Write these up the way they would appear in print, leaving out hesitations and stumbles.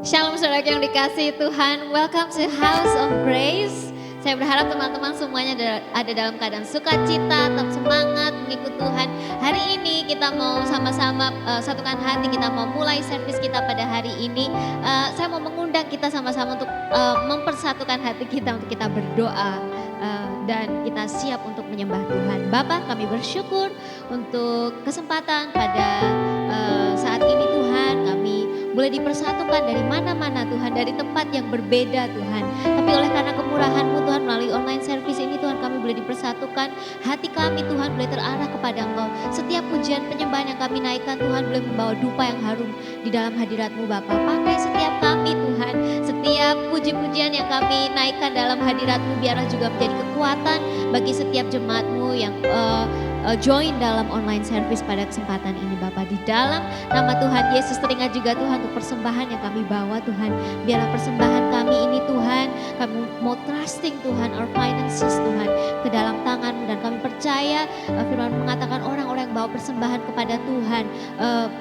Shalom saudara yang dikasihi Tuhan, welcome to House of Grace. Saya berharap teman-teman semuanya ada dalam keadaan sukacita, tetap semangat mengikut Tuhan. Hari ini kita mau sama-sama satukan hati, kita mau mulai servis kita pada hari ini. Saya mau mengundang kita sama-sama untuk mempersatukan hati kita, untuk kita berdoa. Dan kita siap untuk menyembah Tuhan. Bapa, kami bersyukur untuk kesempatan pada saat ini Tuhan. Kami boleh dipersatukan dari mana-mana Tuhan, dari tempat yang berbeda Tuhan. Tapi oleh karena kemurahan-Mu Tuhan, melalui online service ini Tuhan, kami boleh dipersatukan. Hati kami Tuhan boleh terarah kepada Engkau. Setiap pujian penyembahan yang kami naikkan Tuhan boleh membawa dupa yang harum di dalam hadirat-Mu Bapa. Pakai setiap kami Tuhan, setiap puji-pujian yang kami naikkan dalam hadirat-Mu biarlah juga menjadi kekuatan bagi setiap jemaat-Mu yang join dalam online service pada kesempatan ini Bapak. Di dalam nama Tuhan Yesus, teringat juga Tuhan untuk persembahan yang kami bawa Tuhan. Biarlah persembahan kami ini Tuhan, kami mau trusting Tuhan, our finances Tuhan, ke dalam tangan-Mu. Dan kami percaya firman mengatakan orang-orang yang bawa persembahan kepada Tuhan,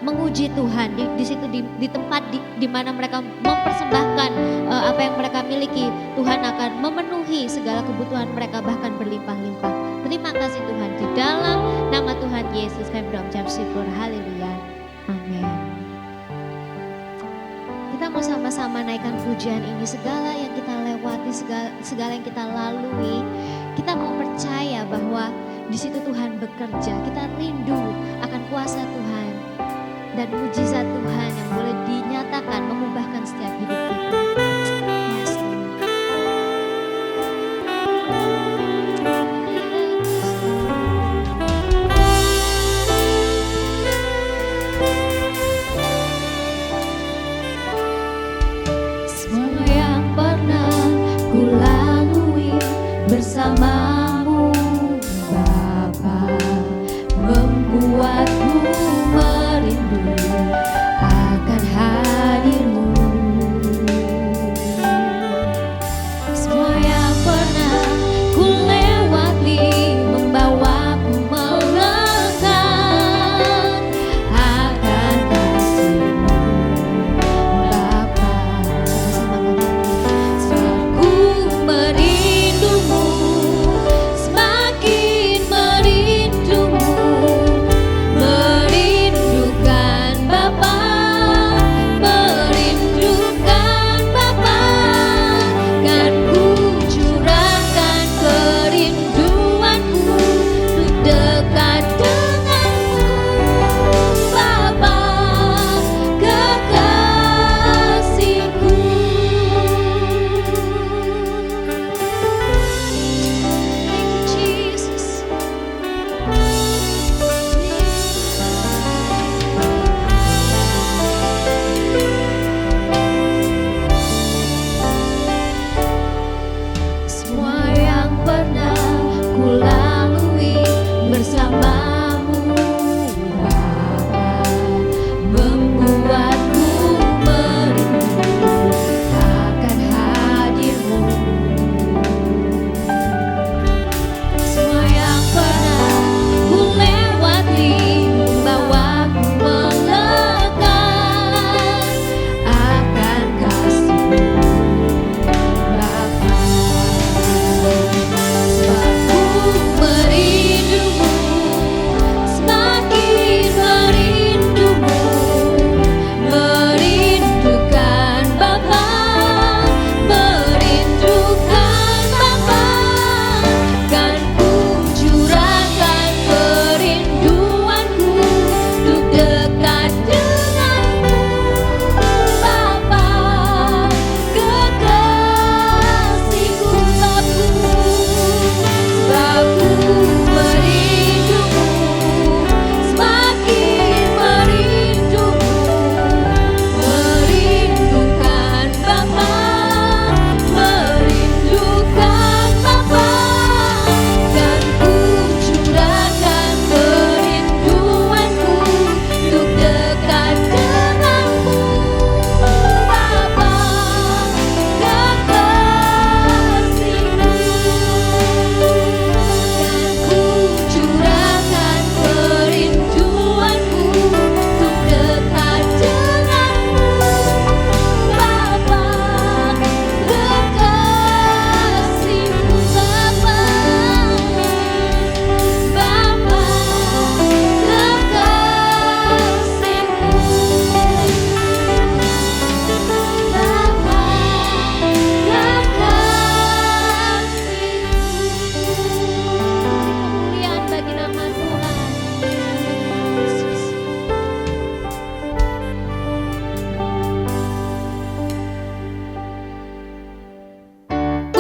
menguji Tuhan di situ, di tempat di mana mereka mempersembahkan apa yang mereka miliki, Tuhan akan memenuhi segala kebutuhan mereka, bahkan berlimpah-limpah. Terima kasih Tuhan, di dalam nama Tuhan Yesus kami berucap syukur, haleluya, amin. Kita mau sama-sama naikkan pujian ini, segala yang kita lewati, segala yang kita lalui, kita mau percaya bahwa di situ Tuhan bekerja. Kita rindu akan kuasa Tuhan dan mujizat Tuhan yang boleh dinyatakan, mengubahkan setiap hidup kita. Yes, semua yang pernah ku lalui bersama-Mu Bapa, membuatku merindu akan hadir-Mu. Semua yang pernah ku lewati membawaku melekat akan kasih-Mu Bapa. Sebab ku merindu-Mu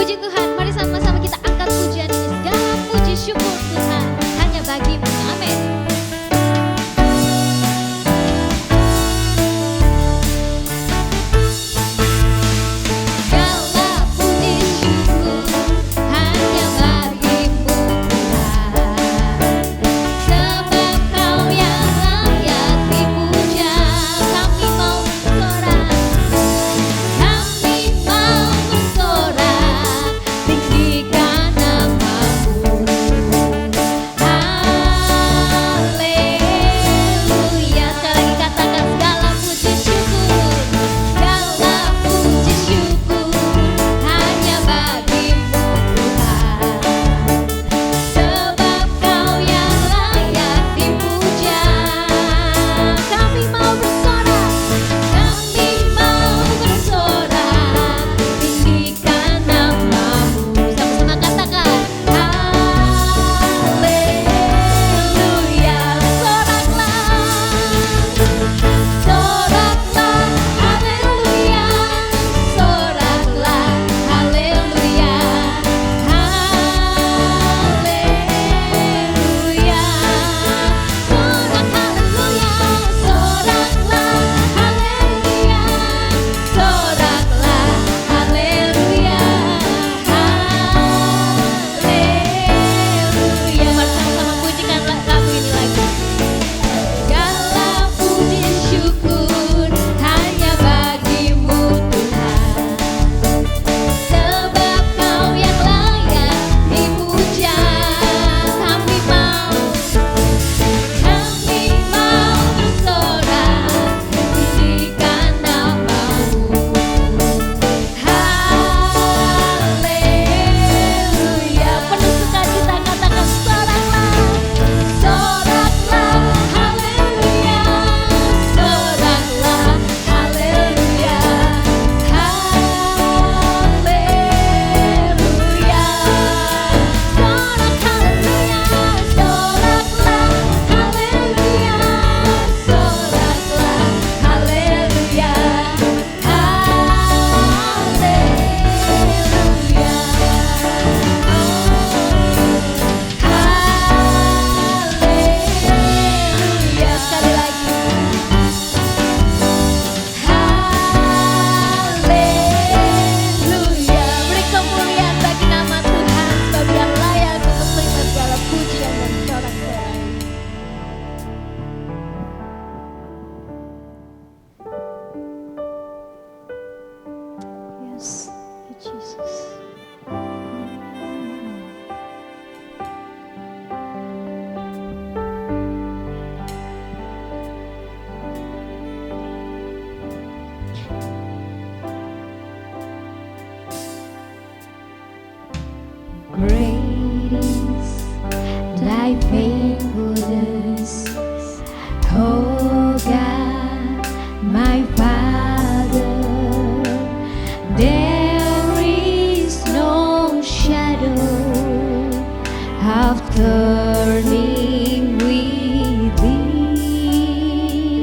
Puji Tuhan, mari sama-sama kita angkat pujian ini. Segala puji syukur Tuhan hanya bagimu. Amin. Great is thy faithfulness, O God, my Father. There is no shadow of turning with thee,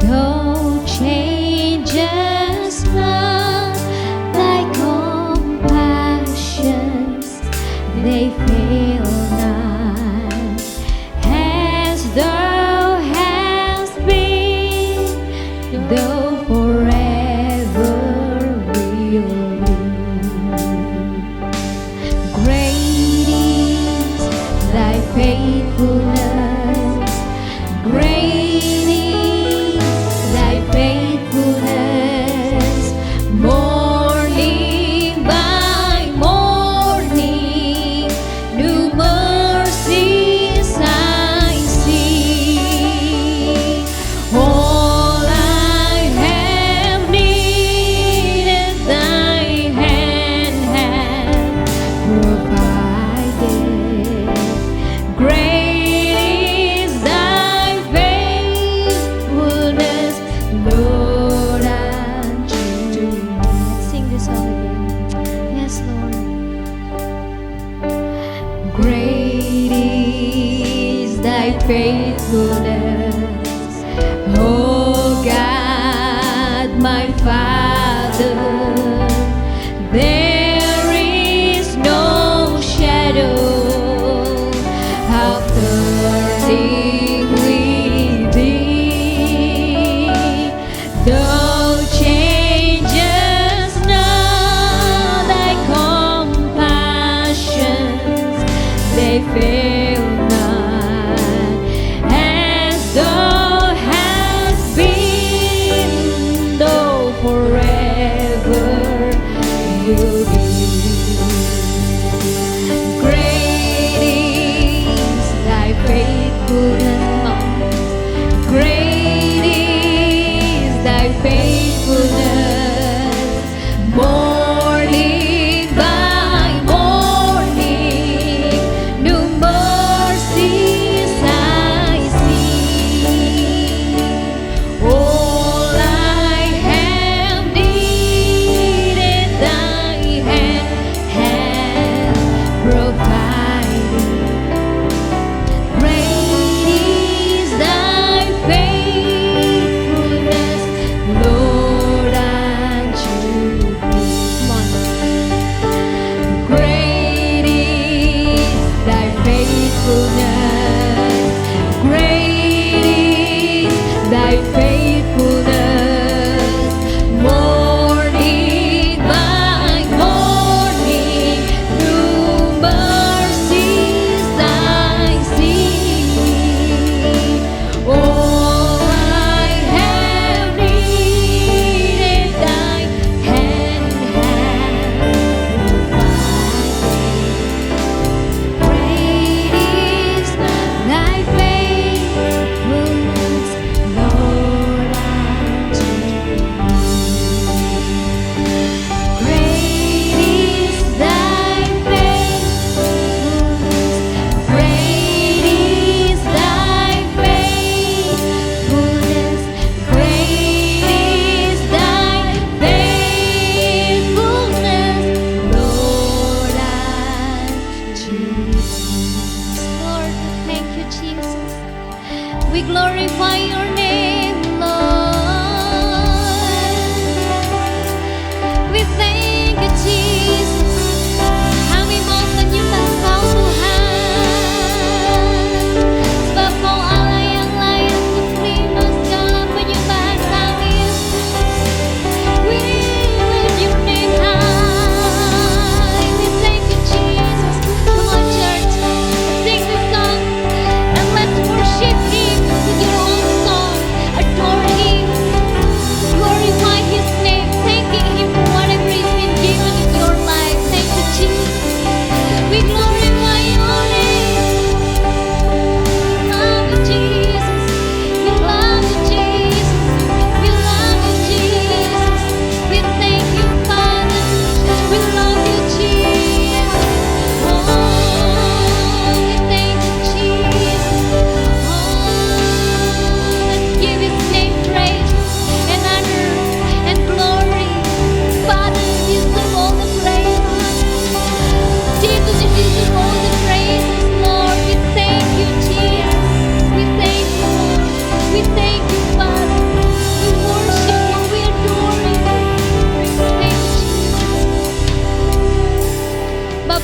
though changes not thy compassions, they fail not, as thou hast been, thou forever will be. Great is thy faithfulness, great is thy faithfulness, morning by morning, new mercies I see. All I have needed, thy hand hath provided. Great is thy faithfulness, Lord, unto me. Sing this song again. Yes, Lord. Great is thy faithfulness, O God, my Father. There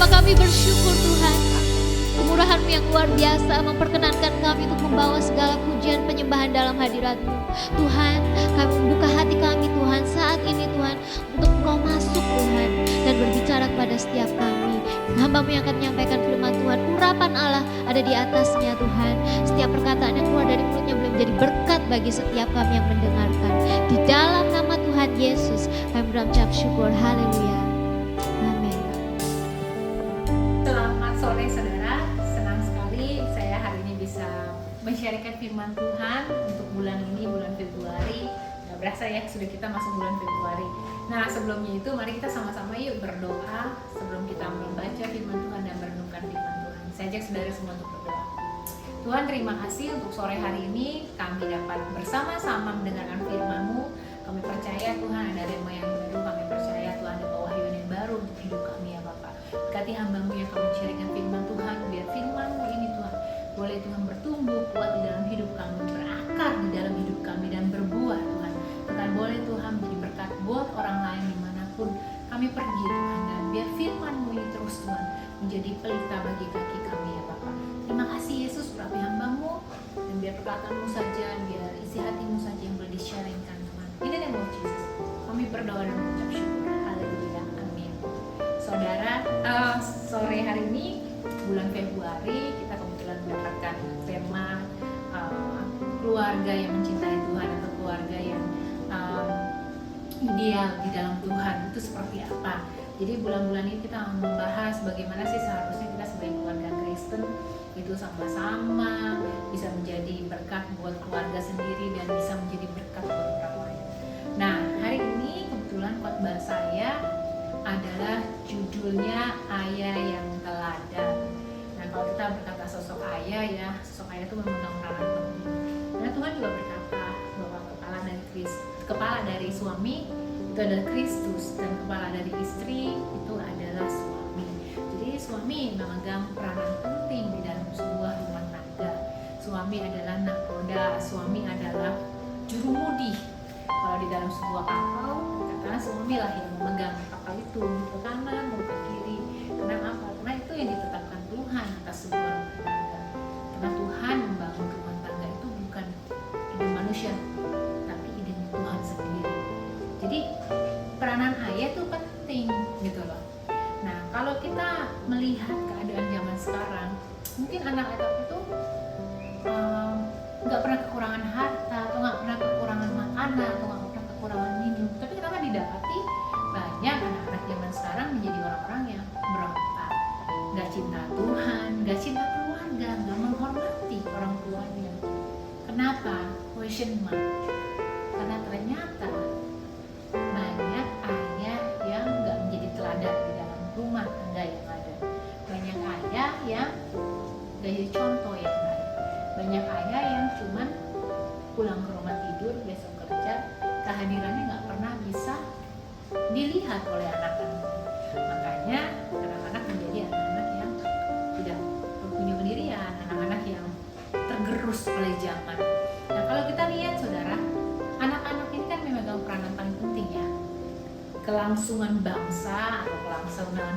kami bersyukur Tuhan, kemurahan-Mu yang luar biasa memperkenankan kami untuk membawa segala pujian penyembahan dalam hadirat-Mu. Tuhan, kami membuka hati kami Tuhan saat ini Tuhan, untuk Engkau masuk Tuhan dan berbicara kepada setiap kami. Hamba-Mu yang akan menyampaikan firman Tuhan, urapan Allah ada di atasnya Tuhan. Setiap perkataan yang keluar dari mulutnya boleh menjadi berkat bagi setiap kami yang mendengarkan. Di dalam nama Tuhan Yesus kami berucap syukur. Haleluya. Amin. Selamat sore saudara, senang sekali saya hari ini bisa men-sharingkan firman Tuhan untuk bulan ini, bulan Februari. Gak berasa ya, sudah kita masuk bulan Februari. Nah sebelumnya itu mari kita sama-sama yuk berdoa sebelum kita membaca firman Tuhan dan merenungkan firman Tuhan. Saya ajak saudara semua untuk berdoa. Tuhan, terima kasih untuk sore hari ini kami dapat bersama-sama mendengarkan firman-Mu. Kami percaya Tuhan ada rema yang baru, kami percaya Tuhan ada pewahyuan yang baru untuk hidup kami ya Bapak. Berkati hamba-Mu yang kami sharingkan firman Tuhan, biar firman-Mu ini Tuhan boleh Tuhan bertumbuh kuat di dalam hidup kami, berakar di dalam hidup kami dan berbuah Tuhan. Tuhan boleh Tuhan menjadi berkat buat orang lain dimanapun kami pergi Tuhan, dan biar firman-Mu ini terus Tuhan menjadi pelita bagi kaki kami ya Bapak. Terima kasih Yesus, berapi hamba-Mu, dan biar perkataan-Mu saja, biar isi hati-Mu saja yang boleh di-sharingkan Tuhan. In the name of Jesus, kami berdoa dan mengucap syukur. Haleluya, amin. Saudara, sore hari ini bulan Februari kita kebetulan mendapatkan tema keluarga yang mencintai Tuhan atau keluarga yang ideal di dalam Tuhan itu seperti apa. Jadi bulan-bulan ini kita membahas bagaimana sih seharusnya kita sebagai keluarga Kristen itu sama-sama bisa menjadi berkat buat keluarga sendiri dan bisa menjadi berkat buat orang lain. Nah hari ini kebetulan khotbah saya adalah judulnya Ayah yang Teladan. Nah kalau kita berkata sosok ayah ya, sosok ayah itu memegang peranan penting. Nah Tuhan juga berkata bahwa kepala dari suami itu adalah Kristus dan kepala dari istri itu adalah suami. Jadi suami memegang peranan penting di dalam sebuah rumah tangga. Suami adalah nakoda, suami adalah jurumudi. Kalau di dalam sebuah kapal, katakan suami lah yang memegang kapal itu ke kanan, ke kiri. Kenapa? Karena itu yang ditetapkan Tuhan atas sebuah rumah tangga. Karena Tuhan membangun rumah tangga itu bukan ide manusia, tapi ide Tuhan sendiri. Jadi peranan ayah itu penting gitu loh. Nah kalau kita melihat keadaan zaman sekarang, mungkin anak-anak itu nggak pernah kekurangan harta, atau nggak pernah kekurangan makanan, atau nggak pernah kekurangan minum. Tapi kita kan didapati banyak anak-anak zaman sekarang menjadi orang-orang yang berontak, nggak cinta Tuhan, nggak cinta keluarga, nggak menghormati orang tuanya. Kenapa? Question mark. Karena ternyata banyak ayah yang nggak menjadi teladan di dalam rumah tangga yang ada. Banyak ayah yang nggak jadi contoh yang baik. Banyak ayah yang cuman pulang ke rumah tidur, besok kerja, kehadirannya nggak pernah bisa dilihat oleh anak-anak. Makanya anak-anak menjadi anak-anak yang tidak punya pendirian, anak-anak yang tergerus oleh zaman. Nah kalau kita lihat saudara, anak-anak ini kan memegang peranan paling penting ya. Kelangsungan bangsa atau kelangsungan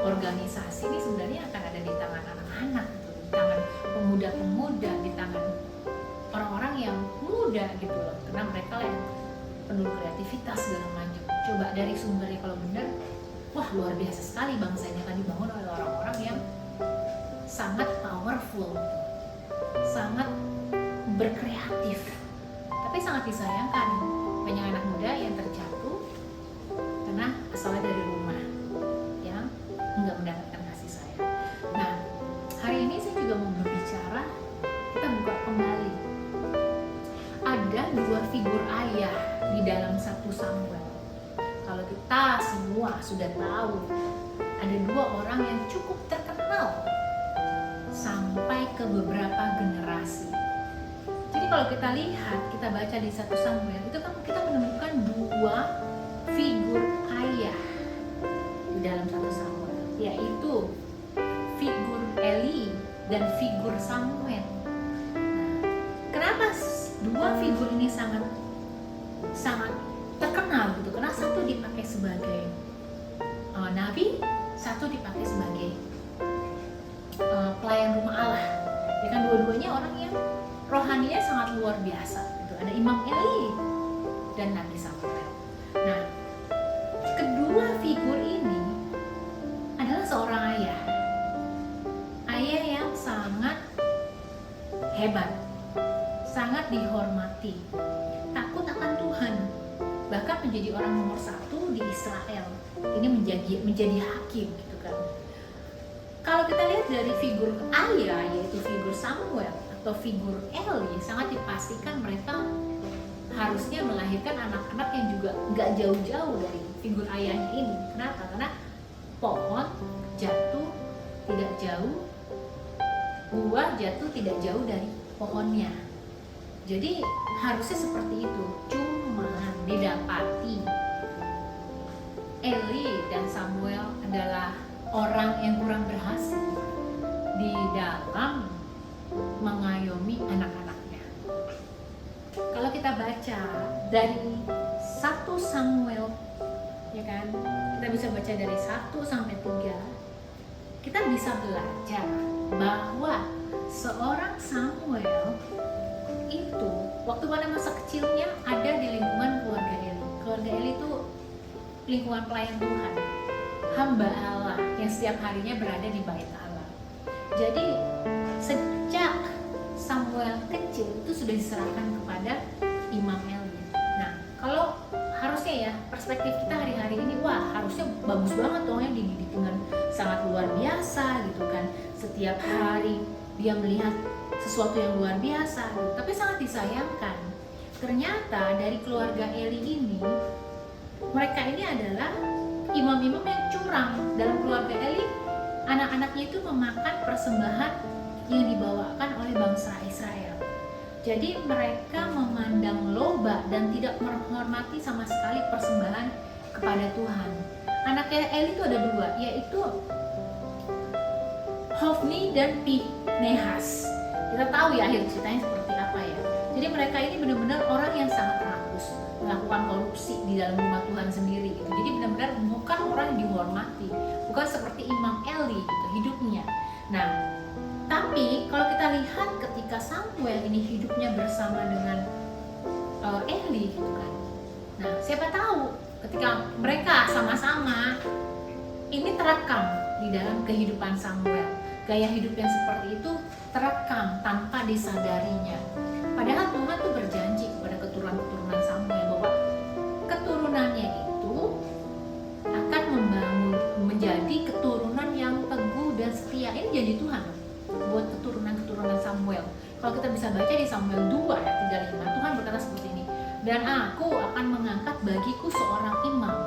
organisasi ini sebenarnya akan ada di tangan anak-anak, di tangan pemuda-pemuda, di tangan orang-orang yang muda gitu loh. Karena mereka yang penuh kreativitas segala macam. Coba dari sumbernya kalau benar, wah luar biasa sekali bangsanya kan dibangun oleh orang-orang yang sangat powerful, sangat berkreatif. Tapi sangat disayangkan banyak anak muda yang terjatuh karena asalnya dari rumah yang enggak mendapatkan kasih sayang. Nah, hari ini saya juga mau berbicara, kita buka kembali. Ada dua figur ayah di dalam 1 Samuel. Kalau kita semua sudah tahu, ada dua orang yang cukup terkenal sampai ke beberapa generasi. Jadi kalau kita lihat, kita baca di 1 Samuel, itu kan kita menemukan dua figur ayah di dalam 1 Samuel, yaitu figur Eli dan figur Samuel. Nah, kenapa dua figur ini sangat terkenal gitu? Karena satu dipakai sebagai nabi, satu dipakai sebagai pribadinya sangat luar biasa gitu. Ada Imam Eli dan Nabi Samuel. Nah, kedua figur ini adalah seorang ayah yang sangat hebat, sangat dihormati, takut akan Tuhan, bahkan menjadi orang nomor 1 di Israel. Ini menjadi hakim gitu kan. Kalau kita lihat dari figur ayah, yaitu figur Samuel atau figur Eli, sangat dipastikan mereka harusnya melahirkan anak-anak yang juga gak jauh-jauh dari figur ayahnya ini. Kenapa? Karena pohon jatuh tidak jauh, buah jatuh tidak jauh dari pohonnya. Jadi harusnya seperti itu. Cuman didapati Eli dan Samuel adalah orang yang kurang berhasil di dalam mengayomi anak-anaknya. Kalau kita baca dari 1 Samuel, ya kan, kita bisa baca dari 1 sampai 3, kita bisa belajar bahwa seorang Samuel itu waktu pada masa kecilnya ada di lingkungan keluarga Eli. Keluarga Eli itu lingkungan pelayan Tuhan, hamba Allah yang setiap harinya berada di bait Allah. Jadi sejak Samuel kecil itu sudah diserahkan kepada Imam Eli. Nah, kalau harusnya ya perspektif kita hari-hari ini, wah harusnya bagus banget dong ya, dididik dengan sangat luar biasa gitu kan. Setiap hari dia melihat sesuatu yang luar biasa gitu. Tapi sangat disayangkan, ternyata dari keluarga Eli ini, mereka ini adalah imam-imam yang curang. Dalam keluarga Eli, anak-anaknya itu memakan persembahan yang dibawakan oleh bangsa Israel. Jadi mereka memandang loba dan tidak menghormati sama sekali persembahan kepada Tuhan. Anaknya Eli itu ada 2, yaitu Hofni dan Pinehas. Kita tahu ya akhir ceritanya seperti apa ya. Jadi mereka ini benar-benar orang yang sangat rakus, melakukan korupsi di dalam rumah Tuhan sendiri gitu. Jadi benar-benar bukan orang yang dihormati, bukan seperti Imam Eli gitu hidupnya. Nah, tapi kalau kita lihat ketika Samuel ini hidupnya bersama dengan Eli gitu kan. Nah, siapa tahu ketika mereka sama-sama ini terekam di dalam kehidupan Samuel. Gaya hidup yang seperti itu terekam tanpa disadarinya. Padahal Tuhan tuh berjanji kepada keturunan Samuel bahwa keturunannya itu akan membangun menjadi keturunan yang teguh dan setia. Ini janji Tuhan buat keturunan Samuel. Kalau kita bisa baca di Samuel 2 ayat 35, Tuhan berkata seperti ini, dan aku akan mengangkat bagiku seorang imam,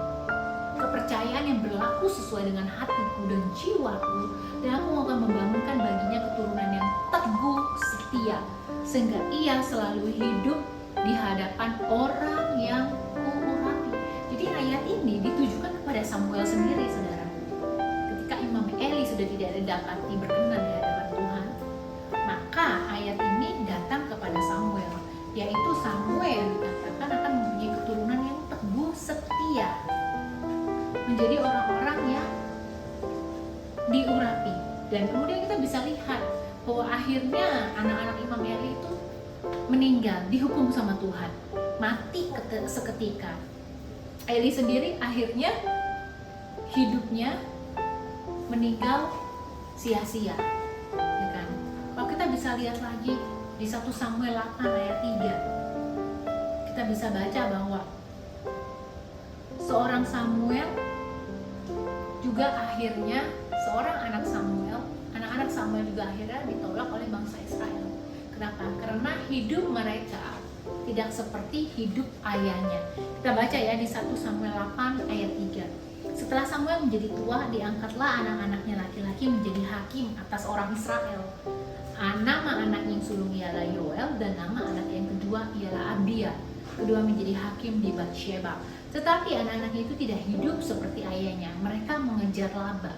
kepercayaan yang berlaku sesuai dengan hatiku dan jiwaku, dan aku akan membangunkan baginya keturunan yang teguh setia, sehingga ia selalu hidup di hadapan orang yang kuurapi. Jadi ayat ini ditujukan kepada Samuel sendiri, saudara. Ketika Imam Eli sudah tidak didapati berkenan di hadapan Tuhan, maka ayat ini datang kepada Samuel, yaitu Samuel dikatakan akan mempunyai keturunan yang teguh setia, menjadi orang-orang yang diurapi. Dan kemudian kita bisa lihat bahwa akhirnya anak-anak Imam Eli itu meninggal, dihukum sama Tuhan, mati seketika. Eli sendiri akhirnya hidupnya meninggal sia-sia, ya kan? Kalau kita bisa lihat lagi di 1 Samuel 8 ayat 3, kita bisa baca bahwa seorang Samuel juga akhirnya, seorang anak Samuel juga akhirnya ditolak oleh bangsa Israel. Kenapa? Karena hidup mereka tidak seperti hidup ayahnya. Kita baca ya di 1 Samuel 8 ayat 3. Setelah Samuel menjadi tua, diangkatlah anak-anaknya laki-laki menjadi hakim atas orang Israel. Nama anak yang sulung ialah Yoel, dan nama anak yang kedua ialah Abia. Kedua menjadi hakim di Batsheba. Tetapi anak-anaknya itu tidak hidup seperti ayahnya. Mereka mengejar laba,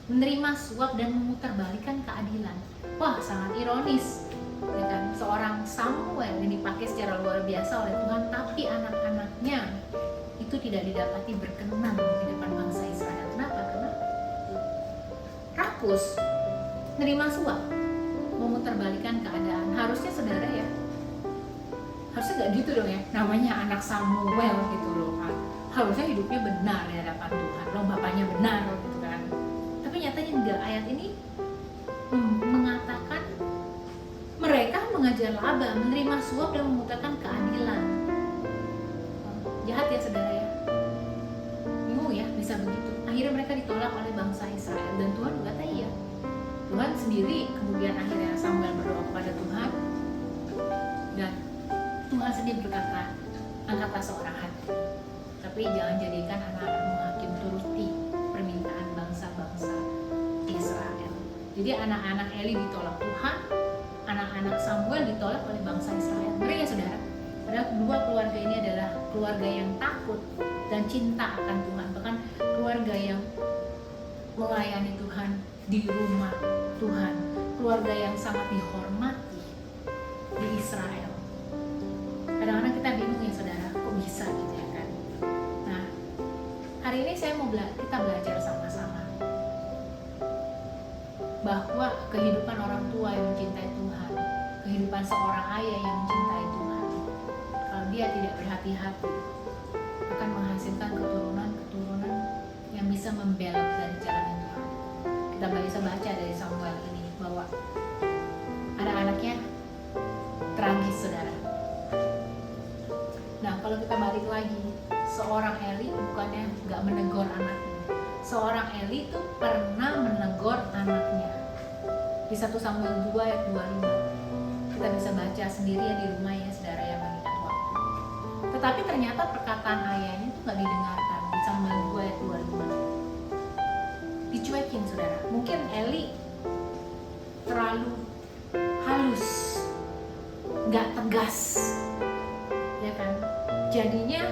menerima suap, dan memutarbalikkan keadilan. Wah, sangat ironis, ya kan? Seorang Samuel yang dipakai secara luar biasa oleh Tuhan, tapi anak-anaknya itu tidak didapati berkenan di depan bangsa Israel. Kenapa? Karena rakus, menerima suap, memutarbalikkan keadaan. Harusnya saudara ya, Harusnya nggak gitu dong ya, namanya anak Samuel gitu loh kan. Harusnya hidupnya benar di hadapan Tuhan, loh bapaknya benar gitu kan. Tapi nyatanya enggak, ayat ini mengatakan mereka mengajar laba, menerima suap dan memutarkan keadilan. Jahat ya saudara ya. Bingung ya bisa begitu. Akhirnya mereka ditolak oleh bangsa Israel dan Tuhan berkata iya. Tuhan sendiri kemudian akhirnya Samuel berdoa kepada Tuhan dan Tuhan sendiri berkata, angkatlah seorang hakim, tapi jangan jadikan anak-anakmu hakim turuti permintaan bangsa-bangsa Israel. Jadi anak-anak Eli ditolak Tuhan, anak-anak Samuel ditolak oleh bangsa Israel. Ngeri ya saudara? Padahal kedua keluarga ini adalah keluarga yang takut dan cinta akan Tuhan, bahkan keluarga yang melayani Tuhan di rumah Tuhan, keluarga yang sangat dihormati di Israel. Kadang-kadang kita bingung ya saudara, kok bisa gitu ya kan? Nah, hari ini saya mau kita belajar sama-sama bahwa kehidupan orang tua yang mencintai Tuhan, kehidupan seorang ayah yang mencintai Tuhan, kalau dia tidak berhati-hati akan menghasilkan keturunan-keturunan yang bisa membelok dari jalan Tuhan. Kita bisa baca dari Samuel ini bahwa anak-anaknya tragis saudara. Nah kalau kita balik lagi, seorang Eli bukannya nggak menegur anaknya, seorang Eli itu pernah menegur anaknya. Di 1 Samuel 2 ayat 25 kita bisa baca sendiri ya di rumah ya saudara yang mengingat waktu. Tetapi ternyata perkataan ayahnya itu nggak didengarkan. Di Samuel 2 ayat 25 dicuekin saudara. Mungkin Eli terlalu halus, nggak tegas, ya kan? Jadinya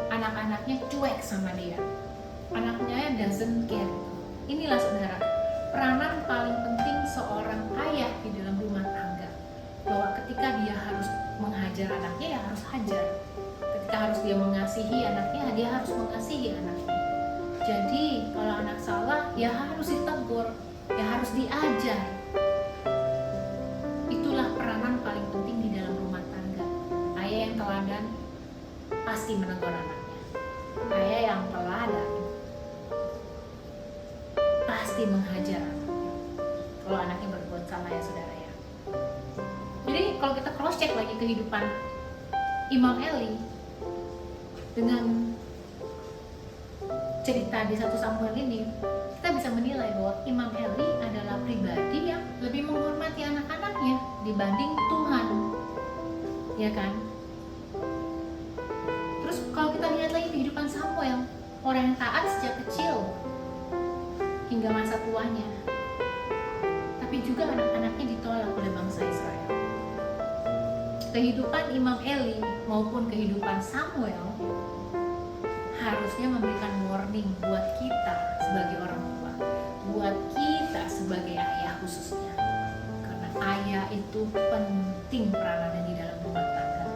anak-anaknya cuek sama dia. Anaknya doesn't care. Inilah saudara, peranan paling penting seorang ayah di dalam rumah tangga. Bahwa ketika dia harus menghajar anaknya, ya harus hajar. Ketika harus dia mengasihi anaknya, dia harus mengasihi anaknya. Jadi kalau anak salah, ya harus ditegur, ya harus diajar. Itulah peranan paling penting di dalam rumah tangga. Ayah yang teladan pasti menegur anaknya. Ayah yang teladan pasti menghajar anaknya kalau anaknya berbuat salah ya saudara ya. Jadi kalau kita cross check lagi kehidupan Imam Eli dengan cerita di 1 Samuel ini, kita bisa menilai bahwa Imam Eli adalah pribadi yang lebih menghormati anak-anaknya dibanding Tuhan, ya kan? Terus kalau kita lihat lagi kehidupan Samuel, orang yang taat sejak kecil hingga masa tuanya, tapi juga anak-anaknya ditolak oleh bangsa Israel. Kehidupan Imam Eli maupun kehidupan Samuel harusnya memberikan warning buat kita sebagai orang tua, buat kita sebagai ayah khususnya, karena ayah itu penting peranannya di dalam rumah tangga.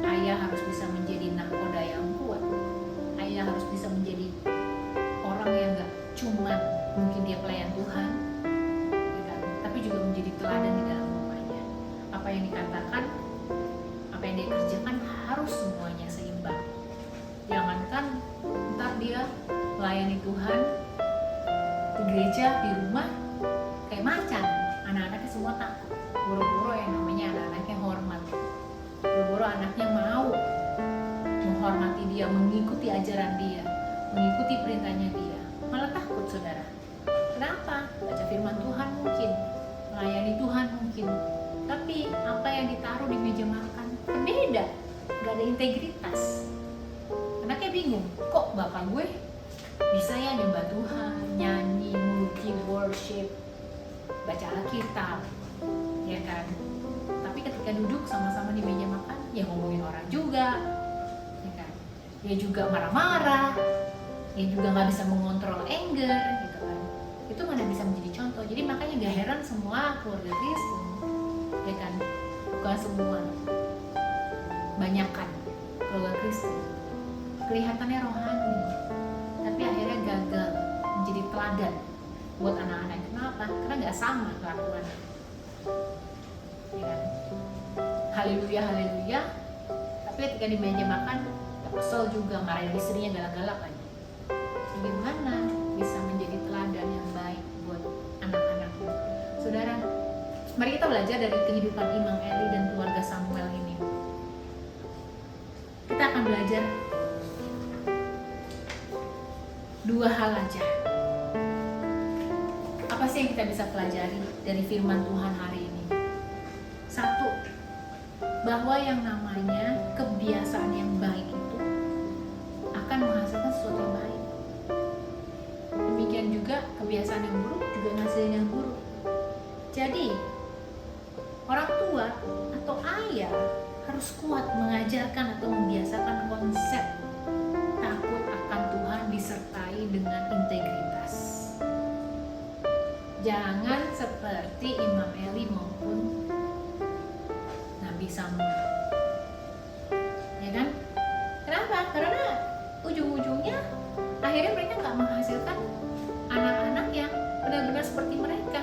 Ayah harus bisa menjadi nahkoda yang kuat. Ayah harus bisa menjadi orang yang gak cuman mungkin dia pelayan Tuhan, ya kan? Tapi juga menjadi teladan di dalam rumahnya. Apa yang dikatakan, apa yang dia kerjakan harus semuanya seimbang. Jangankan ntar dia melayani Tuhan di gereja, di rumah kayak macan, anak-anaknya semua takut. Boro-boro yang namanya anak-anaknya hormat, boro-boro anaknya mau menghormati dia, mengikuti ajaran dia, mengikuti perintahnya dia, malah takut saudara. Kenapa? Baca firman Tuhan mungkin, melayani Tuhan mungkin, tapi apa yang ditaruh di meja makan beda, gak ada integritas. Anaknya bingung, kok bapak gue bisa ya nyembah Tuhan, nyanyi, muji, worship, baca Alkitab, ya kan? Tapi ketika duduk sama-sama di meja makan, ya ngomongin orang juga, ya kan? Dia juga marah-marah, dia juga nggak bisa mengontrol anger, gitu kan? Itu mana bisa menjadi contoh. Jadi makanya gak heran semua keluarga Kristen, ya kan? Bukan semua, banyakan keluarga Kristen kelihatannya rohani, tapi akhirnya gagal menjadi teladan buat anak-anak. Kenapa? Karena nggak sama kelakuan. Ya kan? Haleluya, haleluya. Tapi ketika di meja makan, kesel juga, marahin istrinya galak-galak lagi. Bagaimana bisa menjadi teladan yang baik buat anak-anaknya? Saudara, mari kita belajar dari kehidupan Imam Eli dan keluarga Samuel ini. Kita akan belajar 2 hal aja. Apa sih yang kita bisa pelajari dari firman Tuhan hari ini? 1, bahwa yang namanya kebiasaan yang baik itu akan menghasilkan sesuatu yang baik. Demikian juga kebiasaan yang buruk juga menghasilkan yang buruk. Jadi orang tua atau ayah harus kuat mengajarkan atau membiasakan konsep takut akan Tuhan disertai dengan integritas. Jangan seperti Imam Eli maupun Nabi Samuel, ya kan? Kenapa? Karena ujung-ujungnya akhirnya mereka nggak menghasilkan anak-anak yang benar-benar seperti mereka.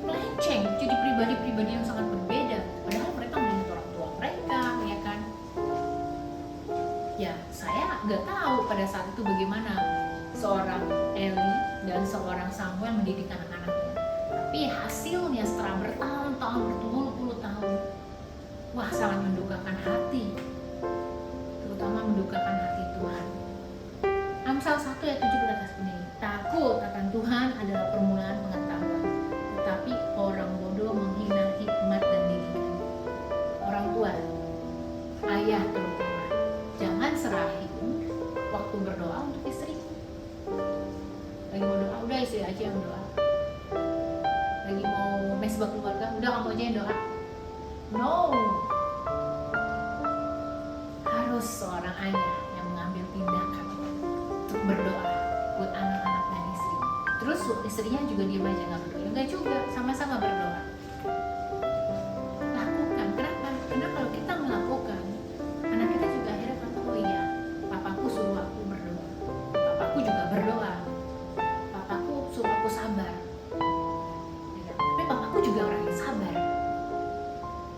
Melenceng, jadi pribadi-pribadi yang sangat berbeda. Padahal mereka menurut orang tua mereka, ya kan? Ya, saya nggak tahu pada saat itu bagaimana seorang Eli dan seorang Samuel mendidik anak-anaknya. Tapi hasilnya setelah bertahun-tahun, berpuluh-puluh tahun, wah sangat mendukakan hati. Terutama mendukakan hati Tuhan. Amsal 1 ayat 7 berkata begini, takut akan Tuhan adalah permulaan pengetahuan, tetapi orang bodoh menghina hikmat dan didikan. Orang tua, ayah terutama, jangan serahin waktu berdoa untuk istri. Lagi mau doa, udah istri aja yang doa. Lagi mau mesbah keluarga, udah kamu aja yang doa. No, harus seorang ayah yang mengambil tindakan untuk berdoa buat anak-anak dan istri. Terus istrinya juga diam aja nggak berdoa, enggak juga, sama-sama berdoa. Lakukan. Kenapa? Karena kalau kita melakukan, anak kita juga akhirnya kata, oh iya, papaku suruh aku berdoa, papaku juga berdoa, papaku suruh aku sabar. Tapi papaku juga orang yang sabar.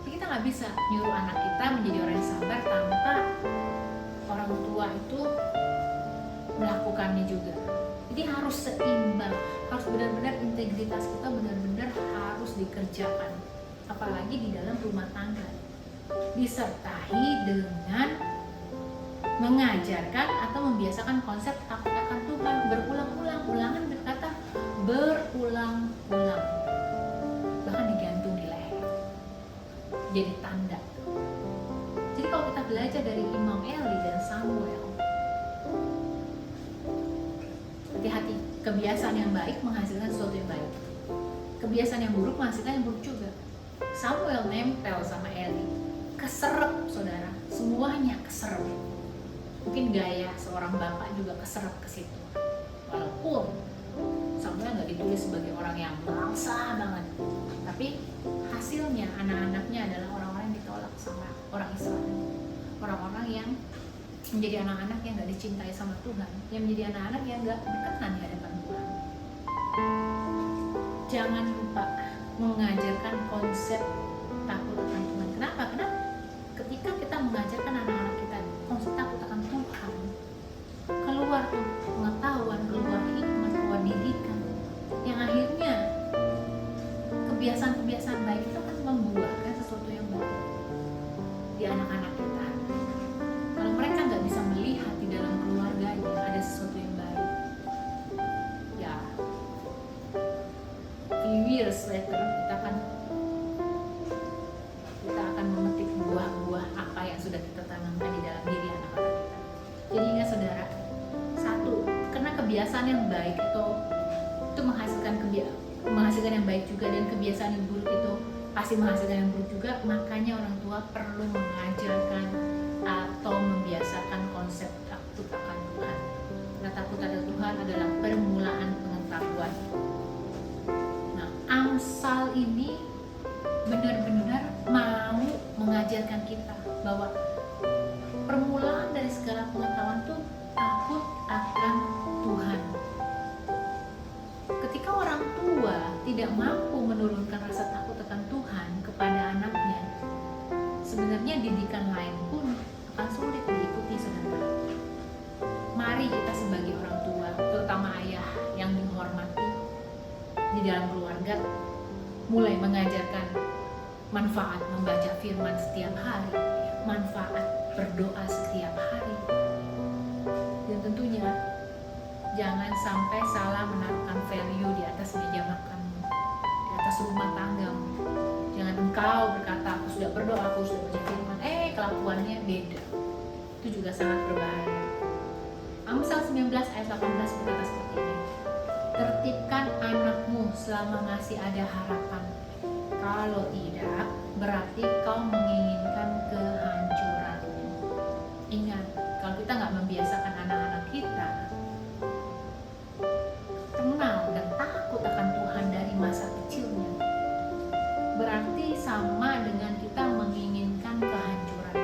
Jadi kita nggak bisa nyuruh anak kita menjadi orang yang sabar tanpa orang tua itu melakukannya juga. Jadi harus seimbang, harus benar-benar integritas kita benar-benar harus dikerjakan, apalagi di dalam rumah tangga, disertai dengan mengajarkan atau membiasakan konsep takut akan Tuhan berulang-ulang. Ulangan berkata berulang-ulang, bahkan digantung di leher jadi tanda. Jadi kalau kita belajar dari Imam Eli dan Samuel, hati-hati, kebiasaan yang baik menghasilkan sesuatu yang baik, kebiasaan yang buruk menghasilkan yang buruk juga. Samuel nempel sama Eli, keserep saudara, semuanya keserep. Mungkin gaya seorang bapak juga keserep ke situ. Walaupun Samuel nggak ditulis sebagai orang yang bangsa banget, tapi hasilnya anak-anaknya adalah orang-orang yang ditolak sama orang Israel, orang-orang yang menjadi anak-anak yang nggak dicintai sama Tuhan, yang menjadi anak-anak yang nggak berkenan di hadapan Tuhan. Jangan lupa mengajarkan konsep takut akan Tuhan. Kenapa? Karena ketika kita mengajarkan anak-anak kita konsep takut akan Tuhan, keluar tuh pengetahuan, keluar hikmat, keluar didikan, yang akhirnya kebiasaan-kebiasaan baik itu akan membuahkan sesuatu yang baik di anak-anak kita. Kalau mereka nggak bisa melihat di dalam keluarganya ada sesuatu yang baik, ya few years later kita akan memetik buah-buah apa yang sudah kita tanamkan di dalam diri anak-anak kita. Jadi ingat saudara, 1, karena kebiasaan yang baik itu menghasilkan yang baik juga, dan kebiasaan yang buruk itu pasti menghasilkan yang buruk juga. Makanya orang tua perlu mengajarkan atau membiasakan konsep takut akan Tuhan. Nah, takut akan Tuhan adalah permulaan pengetahuan. Nah, Amsal ini benar-benar mau mengajarkan kita bahwa permulaan dari segala pengetahuan itu takut akan Tuhan. Ketika orang tua tidak mampu menurunkan rasa takut akan Tuhan kepada anaknya, sebenarnya didikan lain pun akan sulit diikuti, saudara. Mari kita sebagai orang tua, terutama ayah yang dihormati di dalam keluarga, mulai mengajarkan manfaat membaca firman setiap hari, manfaat berdoa setiap hari. Dan tentunya jangan sampai salah menaruhkan value di atas meja makanmu, di atas rumah tanggamu. Jangan engkau berkata, aku sudah berdoa, aku sudah baca firman, kelakuannya beda. Itu juga sangat berbahaya. Amsal 19 ayat 18 berkata seperti ini, tertibkan anakmu selama masih ada harapan. Kalau tidak, berarti kau menginginkan kehancuranmu. Ingat, kalau kita nggak membiasakan anak-anak kita kenal dan takut akan Tuhan dari masa kecilnya, berarti sama dengan kita menginginkan kehancuran.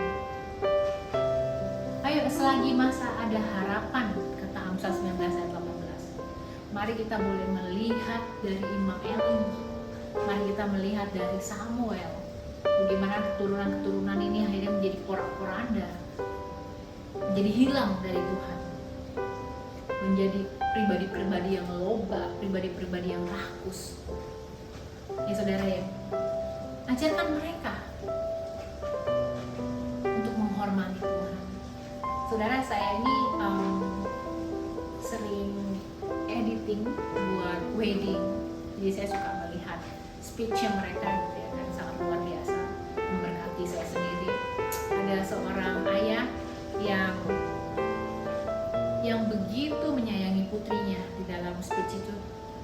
Ayo, selagi masa ada harapan, kata Amsal 19 ayat 18, mari kita boleh melihat dari Imam Eli, mari kita melihat dari Samuel, bagaimana keturunan-keturunan ini akhirnya menjadi porak-poranda, menjadi hilang dari Tuhan, menjadi pribadi-pribadi yang loba, pribadi-pribadi yang rakus. Ya saudara ya, ajarkan mereka untuk menghormati Tuhan. Saudara, saya ini sering editing buat wedding, jadi saya suka melihat speech-nya mereka gitu ya, dan sangat luar biasa memberkati saya sendiri. Ada seorang ayah yang begitu menyayangi putrinya di dalam speech itu,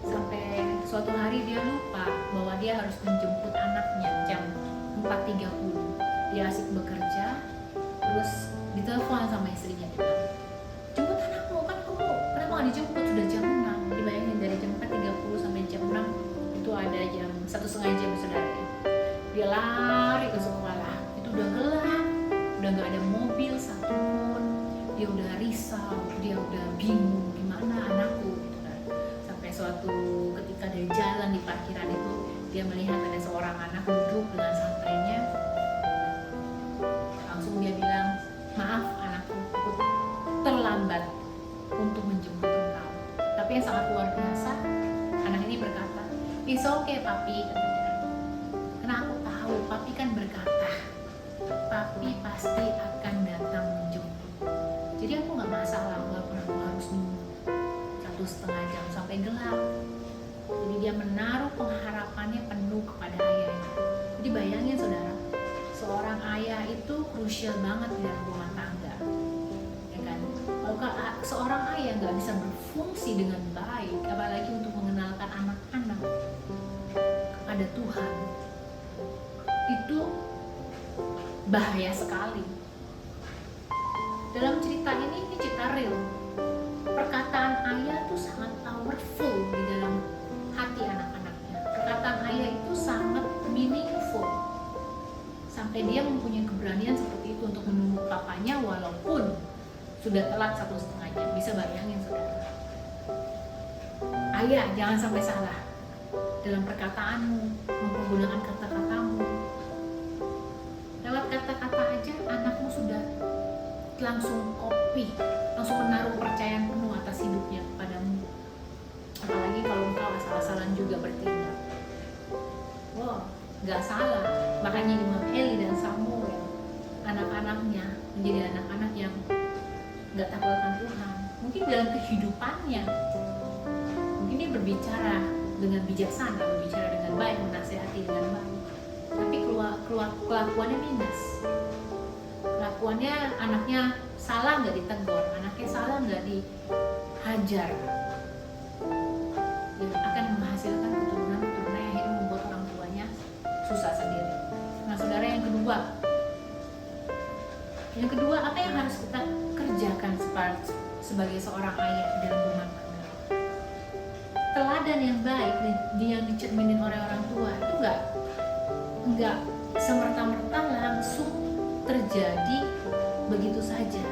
sampai suatu hari dia lupa bahwa dia harus menjemput anaknya jam 4.30. Dia asik bekerja, terus ditelepon sama istrinya, dia bilang, jemput anakmu, kan kamu kenapa nggak dijemput, sudah jam 6. Dibayangin dari jam 4.30 sampai jam 6 itu ada jam 1,5 jam, saudara ya. Dia lari ke sekolah, itu udah gelap, udah nggak ada mobil satupun, dia udah risau, dia udah bingung gimana anakku gitu kan. Sampai suatu ketika dia jalan di parkiran itu, dia melihat ada seorang anak duduk dengan santainya. Langsung dia bilang, maaf anakku, aku terlambat untuk menjemput engkau. Tapi yang sangat luar biasa, anak ini berkata, it's okay papi, katanya. Karena aku tahu papi kan berkata, papi pasti akan datang menjemput. Jadi aku nggak masalah walaupun aku harus nunggu 1,5 jam sampai gelap. Jadi dia menaruh pengharapannya penuh kepada ayahnya. Jadi bayangin saudara, seorang ayah itu krusial banget di dalam rumah tangga, ya kan? Kalau seorang ayah nggak bisa berfungsi dengan baik, apalagi untuk mengenalkan anak-anak kepada Tuhan, itu bahaya sekali. Dalam cerita ini cerita real. Perkataan ayah itu sangat powerful di dalam hati anak-anaknya. Perkataan ayah itu sangat meaningful. Sampai dia mempunyai keberanian seperti itu untuk menunggu papanya walaupun sudah telat 1,5 jam. Bisa bayangin saudara. Ayah, jangan sampai salah dalam perkataanmu, menggunakan kata-katamu. Lewat kata-kata aja anakmu sudah langsung copy, langsung menaruh kepercayaan penuh atas hidupnya kepadamu. Apalagi kalau engkau asal-asalan juga bertindak. Wow, gak salah. Makanya Imam Eli dan Samuel, anak-anaknya menjadi anak-anak yang gak takut akan Tuhan. Mungkin dalam kehidupannya, mungkin dia berbicara dengan bijaksana, berbicara dengan baik, menasehati dengan baik. Tapi kelakuannya minus. Kelakuannya, anaknya salah nggak ditegur, anaknya salah nggak dihajar, dan akan menghasilkan keturunan-keturunan yang akhirnya membuat orang tuanya susah sendiri. Nah saudara, yang kedua apa yang harus kita kerjakan sebagai seorang ayah dalam rumah tangga? Teladan yang baik yang dicerminin oleh orang tua itu nggak semerta-merta langsung terjadi begitu saja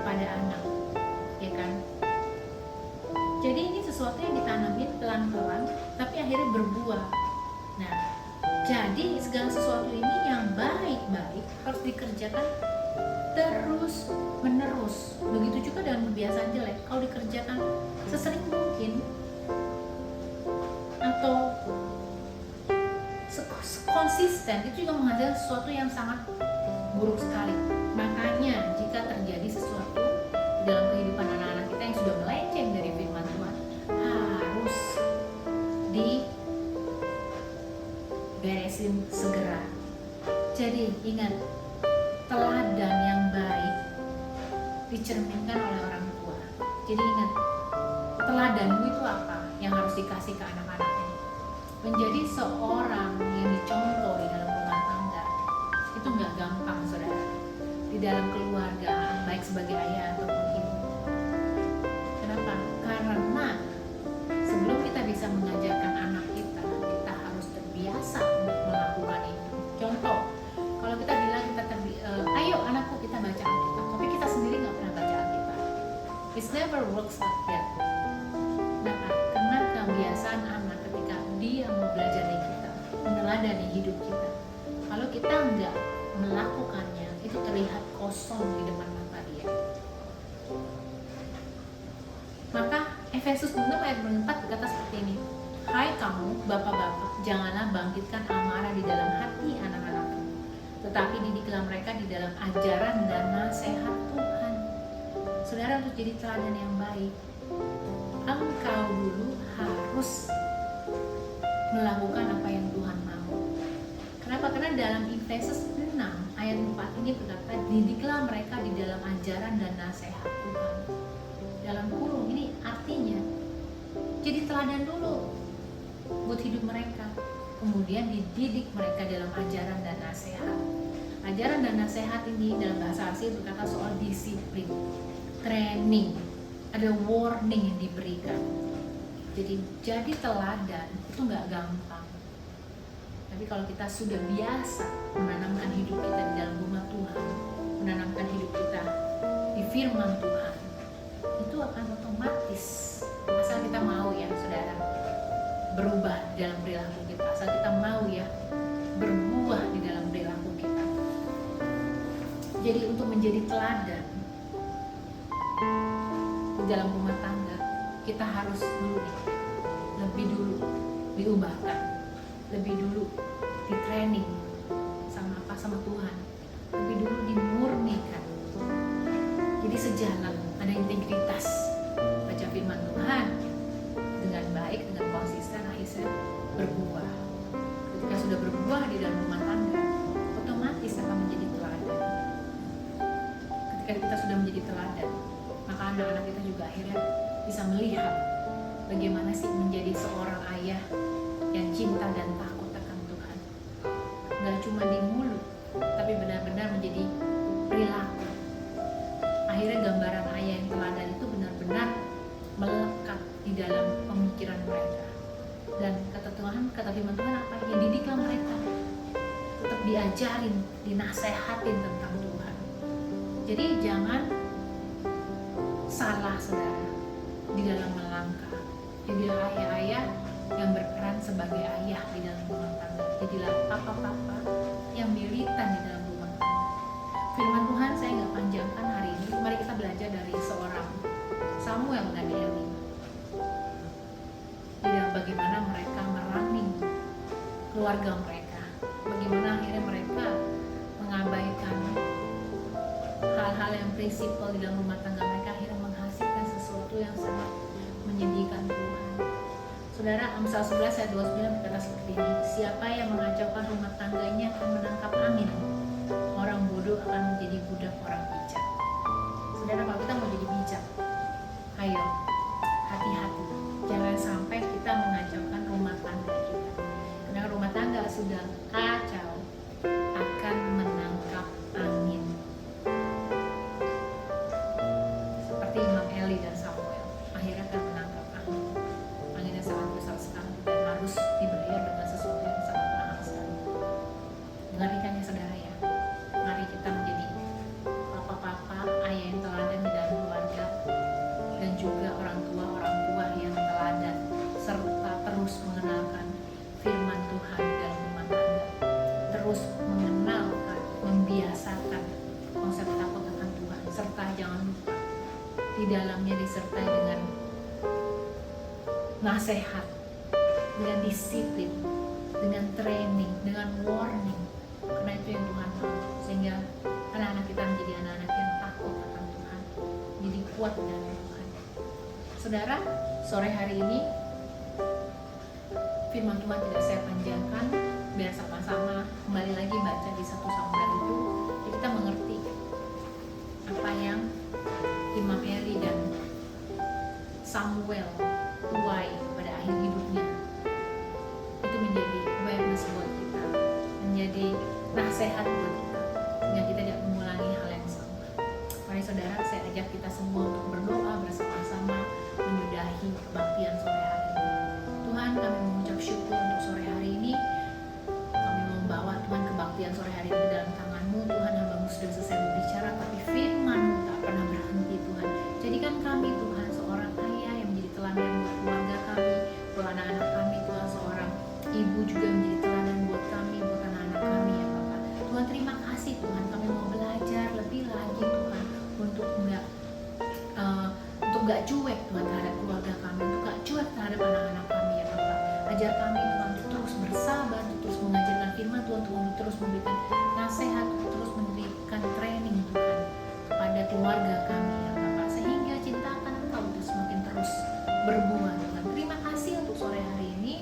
pada anak, ya kan? Jadi ini sesuatu yang ditanamin pelan-pelan, tapi akhirnya berbuah. Nah, jadi segala sesuatu ini yang baik-baik harus dikerjakan terus menerus. Begitu juga dengan kebiasaan jelek, kalau dikerjakan sesering mungkin atau konsisten, itu juga menghasilkan sesuatu yang sangat buruk sekali. Makanya jika terjadi sesuatu di dalam kehidupan anak-anak kita yang sudah melenceng dari firman Tuhan, harus diberesin segera. Jadi ingat, teladan yang baik dicerminkan oleh orang tua. Jadi ingat, teladanmu itu apa yang harus dikasih ke anak-anak ini. Menjadi seorang yang dicontoh di dalam rumah tangga itu nggak gampang, saudara. Di dalam keluarga, baik sebagai ayah ataupun ibu. Kenapa? Karena sebelum kita bisa mengajarkan anak kita, kita harus terbiasa untuk melakukan itu. Contoh, kalau kita bilang ayo anakku kita baca Alkitab, tapi kita sendiri nggak pernah baca Alkitab. It never works like that. Kenapa? Karena kebiasaan anak ketika dia mau belajar dari kita, meneladani hidup kita, kalau kita nggak melakukannya, itu terlihat kosong di depan mata dia. Maka Efesus 6 ayat 4 berkata seperti ini, hai kamu bapak-bapak, janganlah bangkitkan amarah di dalam hati anak-anakmu, tetapi didiklah mereka di dalam ajaran dan nasihat Tuhan. Saudara, untuk jadi teladan yang baik, engkau dulu harus melakukan apa yang Tuhan mau. Kenapa? Karena dalam Efesus 6 ayat 4 ini berkata, didiklah mereka di dalam ajaran dan nasihat Tuhan. Dalam kurung ini artinya jadi teladan dulu buat hidup mereka, kemudian dididik mereka dalam ajaran dan nasihat. Ajaran dan nasihat ini dalam bahasa asli berkata soal disiplin, training, ada warning yang diberikan. Jadi teladan itu nggak gampang. Tapi kalau kita sudah biasa menanamkan hidup kita di dalam rumah Tuhan, menanamkan hidup kita di firman Tuhan, itu akan otomatis, asal kita mau ya saudara, berubah di dalam perilaku kita, asal kita mau ya berbuah di dalam perilaku kita. Jadi untuk menjadi teladan di dalam rumah tangga, kita harus lebih dulu diubahkan, lebih dulu di training sama Tuhan, lebih dulu dimurnikan. Jadi sejalan, ada integritas, baca firman Tuhan dengan baik, dengan konsisten, akhirnya berbuah. Ketika sudah berbuah di dalam rumah tangga, otomatis akan menjadi teladan. Ketika kita sudah menjadi teladan, maka anak-anak kita juga akhirnya bisa melihat bagaimana sih menjadi seorang ayah yang cinta dan takut akan Tuhan. Gak cuma di mulut, tapi benar-benar menjadi perilaku. Akhirnya gambaran ayah yang teladan itu benar-benar melekat di dalam pemikiran mereka. Dan kata Tuhan, kata firman Tuhan apa? Ya didiklah mereka, tetap diajarin, dinasehatin tentang Tuhan. Jadi jangan salah saudara di dalam melangkah. Jadilah ayah-ayah yang berperan sebagai ayah di dalam rumah tangga. Jadilah papa-papa yang militan di dalam rumah tangga. Firman Tuhan saya nggak panjangkan hari ini. Mari kita belajar dari seorang Samuel dan Eli. Tidak bagaimana mereka merangning keluarga mereka. Bagaimana akhirnya mereka mengabaikan hal-hal yang prinsipal di dalam rumah tangga mereka, akhirnya menghasilkan sesuatu yang sangat menyedihkan Tuhan. Saudara, Amsal 11 ayat 29 berkata seperti ini, siapa yang mengacaukan rumah tangganya akan menangkap angin, orang bodoh akan menjadi budak orang bijak. Saudara, kalau kita mau jadi bijak, ayo hati-hati, jangan sampai kita mengacaukan rumah tangga kita. Karena rumah tangga sudah kacau akan menangkap angin. Seperti Imam Eli dan Samuel, akhirnya akan menangkap angin. Angin yang sangat besar sekali dan harus dibayar dengan sesuatu yang sangat mahal sekali. Mengerikan ya saudara ya. Mari kita menjadi papa-papa, ayah yang teladan di dalam keluarga, dan juga orang dalamnya disertai dengan nasihat, dengan disiplin, dengan training, dengan warning. Karena itu yang Tuhan mau, sehingga anak-anak kita menjadi anak-anak yang takut akan Tuhan, jadi kuat dalam Tuhan. Saudara, sore hari ini firman Tuhan tidak saya panjangkan, biar sama-sama kembali lagi baca di 1 Samuel itu, ya kita mengerti apa yang Imam Eli dan Samuel tuai pada akhir hidupnya. Itu menjadi awareness buat kita, menjadi nasihat buat kita, sehingga kita tidak mengulangi hal yang sama. Mari saudara, saya ajak kita semua untuk berdoa bersama-sama menyudahi kebaktian sore hari ini. Tuhan, kami mengucap syukur untuk sore hari ini. Kami membawa Tuhan kebaktian sore hari ini ke dalam tangan-Mu. Tuhan, hamba-Mu sudah selesai berbicara, tapi firman-Mu tak pernah berhenti. Tuhan, jadikan kami Tuhan seorang ayah yang menjadi teladan buat keluarga kami, buat anak-anak kami. Tuhan, seorang ibu juga menjadi teladan buat kami, buat anak-anak kami ya Bapak. Tuhan, terima kasih Tuhan, kami mau belajar lebih lagi Tuhan untuk nggak cuek Tuhan terhadap keluarga kami, untuk nggak cuek terhadap anak-anak kami ya Bapak. Ajar kami Tuhan untuk terus bersabar, untuk terus mengajarkan firman Tuhan, untuk terus memberikan nasihat, untuk terus memberikan training Tuhan kepada keluarga kami ya Bapak, sehingga cinta akan Engkau itu semakin terus berbuah Tuhan. Terima kasih untuk sore hari ini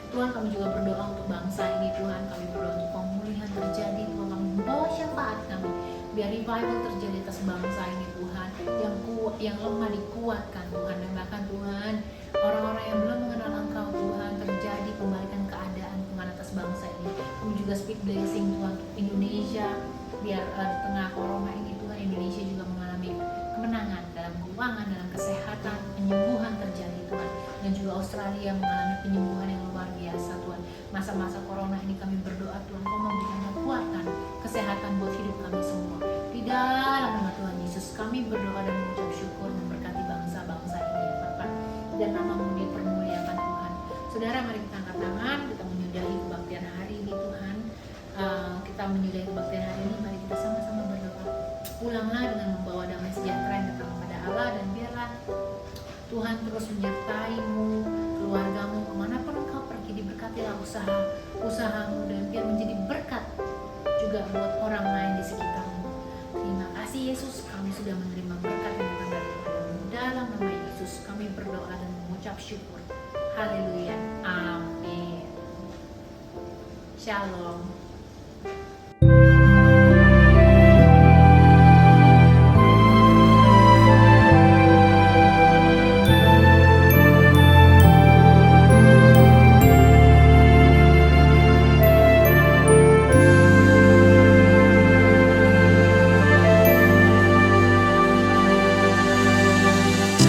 Tuhan. Kami juga berdoa untuk bangsa ini Tuhan, kami berdoa untuk pemulihan terjadi Tuhan, kami membawa syafaat kami, biar revival terjadi atas bangsa ini Tuhan, yang lemah dikuatkan Tuhan, dan bahkan Tuhan orang-orang yang belum mengenal Engkau Tuhan, terjadi pembalikan keadaan Tuhan atas bangsa ini. Kami juga speak blessing Tuhan untuk Indonesia, biar di tengah corona ini Tuhan, Indonesia juga mengalami kemenangan dalam keuangan, dalam kesehatan, penyembuhan terjadi Tuhan, dan juga Australia mengalami penyembuhan yang luar biasa Tuhan. Masa-masa corona ini kami berdoa Tuhan, Kau memberikan kekuatan, kesehatan buat hidup kami semua. Di dalam nama Tuhan Yesus kami berdoa dan mengucap syukur, memberkati bangsa-bangsa ini ya Bapak, dan nama-Mu dipermuliakan Tuhan. Saudara, mari kita angkat tangan, kita menyudahi kebaktian hari ini Tuhan. Kita menyudahi kebaktian hari ini, mari kita sama-sama berdoa. Pulanglah dengan membawa damai sejahtera yang datang kepada Allah, dan biarlah Tuhan terus menyertai-Mu, keluarga-Mu, kemanapun Engkau pergi. Diberkatilah usahamu, dan biar menjadi berkat juga buat orang lain di sekitarmu. Terima kasih Yesus, kami sudah menerima berkat yang datang dari Tuhan. Dalam nama Yesus kami berdoa dan mengucap syukur. Haleluya, amin. Shalom.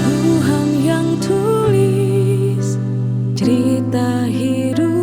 Tuhan yang tulis cerita hidup